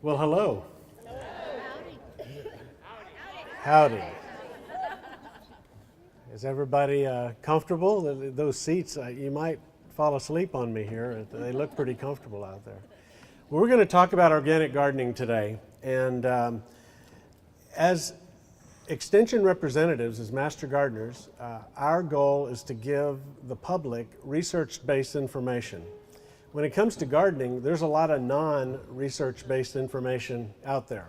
Well, hello. Howdy. Is everybody comfortable? Those seats, you might fall asleep on me here. They look pretty comfortable out there. Well, we're going to talk about organic gardening today. And as extension representatives, as master gardeners, our goal is to give the public research-based information. When it comes to gardening, there's a lot of non-research-based information out there.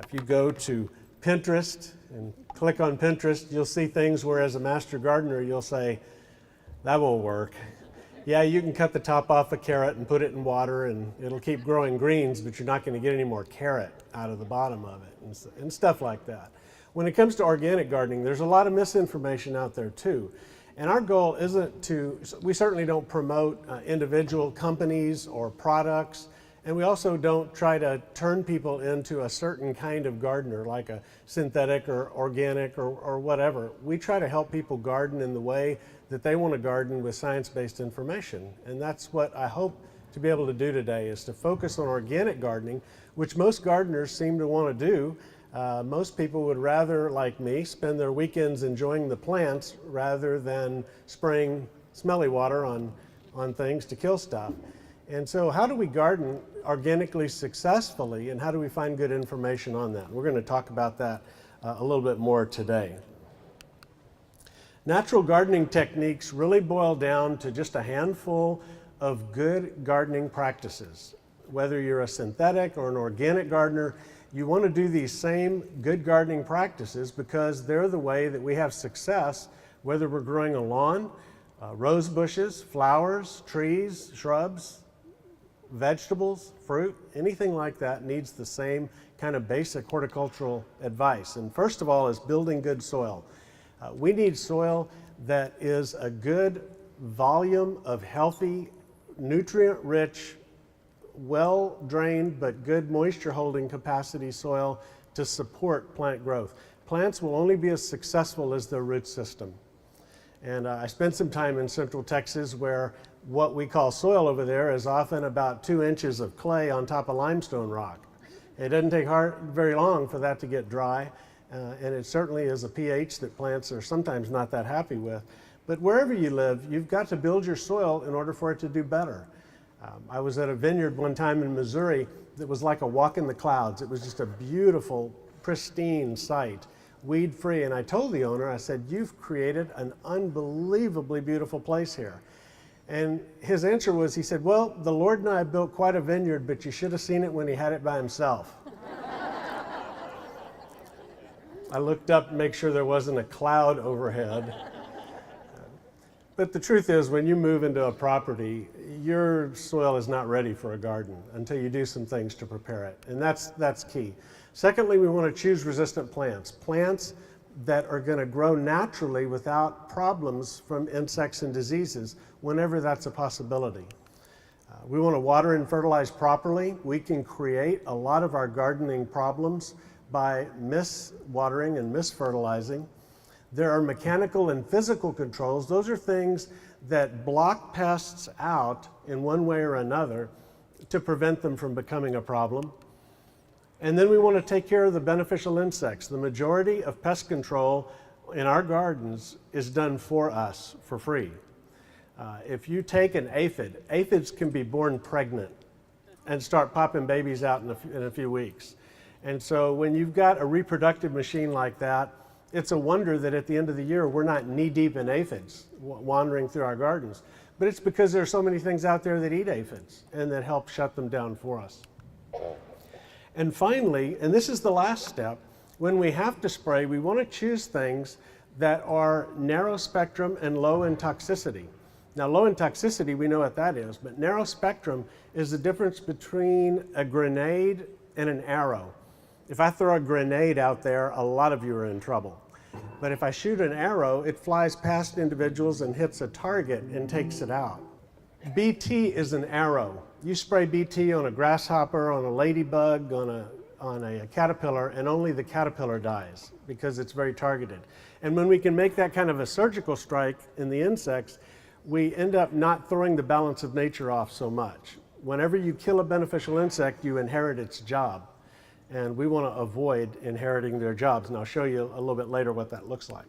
If you go to Pinterest and click on Pinterest, you'll see things where as a master gardener, you'll say, that won't work. Yeah, you can cut the top off a carrot and put it in water and it'll keep growing greens, but you're not going to get any more carrot out of the bottom of it and stuff like that. When it comes to organic gardening, there's a lot of misinformation out there too. And our goal isn't to, we certainly don't promote individual companies or products, and we also don't try to turn people into a certain kind of gardener, like a synthetic or organic or whatever. We try to help people garden in the way that they want to garden with science-based information. And that's what I hope to be able to do today, is to focus on organic gardening, which most gardeners seem to want to do. Most people would rather, like me, spend their weekends enjoying the plants rather than spraying smelly water on things to kill stuff. And so how do we garden organically successfully, and how do we find good information on that? We're going to talk about that a little bit more today. Natural gardening techniques really boil down to just a handful of good gardening practices. Whether you're a synthetic or an organic gardener, you want to do these same good gardening practices because they're the way that we have success, whether we're growing a lawn, rose bushes, flowers, trees, shrubs, vegetables, fruit, anything like that needs the same kind of basic horticultural advice. And first of all is building good soil. We need soil that is a good volume of healthy, nutrient-rich, well-drained but good moisture holding capacity soil to support plant growth. Plants will only be as successful as their root system. And I spent some time in Central Texas where what we call soil over there is often about 2 inches of clay on top of limestone rock. It doesn't take very long for that to get dry, and it certainly is a pH that plants are sometimes not that happy with. But wherever you live, you've got to build your soil in order for it to do better. I was at a vineyard one time in Missouri that was like a walk in the clouds. It was just a beautiful, pristine site, weed-free. And I told the owner, I said, you've created an unbelievably beautiful place here. And his answer was, he said, well, the Lord and I built quite a vineyard, but you should have seen it when he had it by himself. I looked up to make sure there wasn't a cloud overhead. But the truth is, when you move into a property, your soil is not ready for a garden until you do some things to prepare it. And that's key. Secondly, we want to choose resistant plants. Plants that are going to grow naturally without problems from insects and diseases whenever that's a possibility. We want to water and fertilize properly. We can create a lot of our gardening problems by mis-watering and mis-fertilizing. There are mechanical and physical controls. Those are things that block pests out in one way or another to prevent them from becoming a problem. And then we want to take care of the beneficial insects. The majority of pest control in our gardens is done for us for free. If you take an aphid, aphids can be born pregnant and start popping babies out in a few weeks. And so when you've got a reproductive machine like that, it's a wonder that at the end of the year we're not knee-deep in aphids wandering through our gardens. But it's because there are so many things out there that eat aphids and that help shut them down for us. And finally, and this is the last step, when we have to spray, we want to choose things that are narrow spectrum and low in toxicity. Now, low in toxicity, we know what that is, but narrow spectrum is the difference between a grenade and an arrow. If I throw a grenade out there, a lot of you are in trouble. But if I shoot an arrow, it flies past individuals and hits a target and takes it out. BT is an arrow. You spray BT on a grasshopper, on a ladybug, on a caterpillar, and only the caterpillar dies because it's very targeted. And when we can make that kind of a surgical strike in the insects, we end up not throwing the balance of nature off so much. whenever you kill a beneficial insect, you inherit its job. And we want to avoid inheriting their jobs. And I'll show you a little bit later what that looks like.